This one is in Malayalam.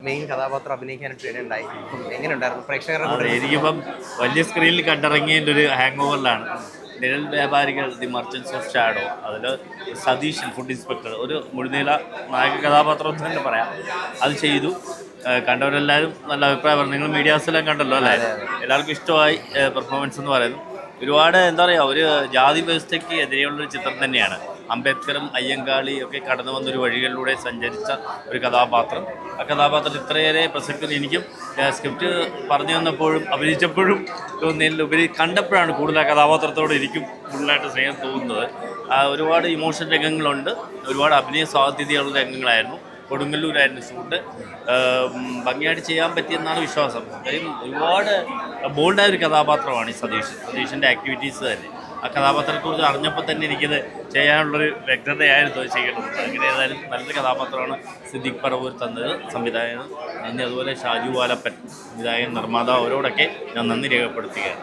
മെയിൻ കഥാപാത്രം അഭിനയിക്കാനായിട്ട് ഇടയുണ്ടായി. എങ്ങനെയുണ്ടായിരുന്നു പ്രേക്ഷകരുടെ കൂടെ? എനിക്കിപ്പം വലിയ സ്ക്രീനിൽ കണ്ടിറങ്ങിയതിൻ്റെ ഒരു ഹാങ് ഓവറിലാണ്. നിഴൽ വ്യാപാരികൾ ദി മർച്ചൻസ് ഓഫ് ഷാഡോ, അതിൽ സതീശൻ ഫുഡ് ഇൻസ്പെക്ടർ, ഒരു മുഴുനീള നായക കഥാപാത്രം എന്ന് തന്നെ പറയാം. അത് ചെയ്തു. കണ്ടവരെല്ലാവരും നല്ല അഭിപ്രായം പറഞ്ഞു. നിങ്ങൾ മീഡിയാസെല്ലാം കണ്ടല്ലോ അല്ലേ? എല്ലാവർക്കും ഇഷ്ടമായി പെർഫോമൻസ് എന്ന് പറയുന്നു. ഒരുപാട് എന്താ പറയുക, ഒരു ജാതി വ്യവസ്ഥയ്ക്ക് എതിരെയുള്ളൊരു ചിത്രം തന്നെയാണ്. അംബേദ്കറും അയ്യങ്കാളിയും ഒക്കെ കടന്നു വന്നൊരു വഴികളിലൂടെ സഞ്ചരിച്ച ഒരു കഥാപാത്രം. ആ കഥാപാത്രം ഇത്രയേറെ പ്രസക്തി എനിക്കും സ്ക്രിപ്റ്റ് പറഞ്ഞു തന്നപ്പോഴും അഭിനയിച്ചപ്പോഴും തോന്നിയതിലുപരി കണ്ടപ്പോഴാണ് കൂടുതൽ ആ കഥാപാത്രത്തോട് എനിക്കും കൂടുതലായിട്ട് സ്നേഹം തോന്നുന്നത്. ഒരുപാട് ഇമോഷൻ രംഗങ്ങളുണ്ട്, ഒരുപാട് അഭിനയ സാധ്യതയുള്ള രംഗങ്ങളായിരുന്നു. കൊടുങ്ങല്ലൂരായിരുന്നു ഷൂട്ട്. ഭംഗിയായിട്ട് ചെയ്യാൻ പറ്റിയെന്നാണ് വിശ്വാസം. കാര്യം ഒരുപാട് ബോൾഡായ ഒരു കഥാപാത്രമാണ് ഈ സതീഷിൻ്റെ ആക്ടിവിറ്റീസ് തന്നെ. ആ കഥാപാത്രത്തെക്കുറിച്ച് അറിഞ്ഞപ്പോൾ തന്നെ എനിക്കത് ചെയ്യാനുള്ളൊരു വ്യഗ്രതയായിരുന്നു അത് ചെയ്യേണ്ടത്. അങ്ങനെ ഏതായാലും നല്ലൊരു കഥാപാത്രമാണ് സിദ്ദിഖ് പറവൂർ തന്നത്. സംവിധായകൻ നന്ദി. അതുപോലെ ഷാജു വാലപ്പൻ സംവിധായകൻ, നിർമ്മാതാവ്, അവരോടൊക്കെ ഞാൻ നന്ദി രേഖപ്പെടുത്തുകയാണ്.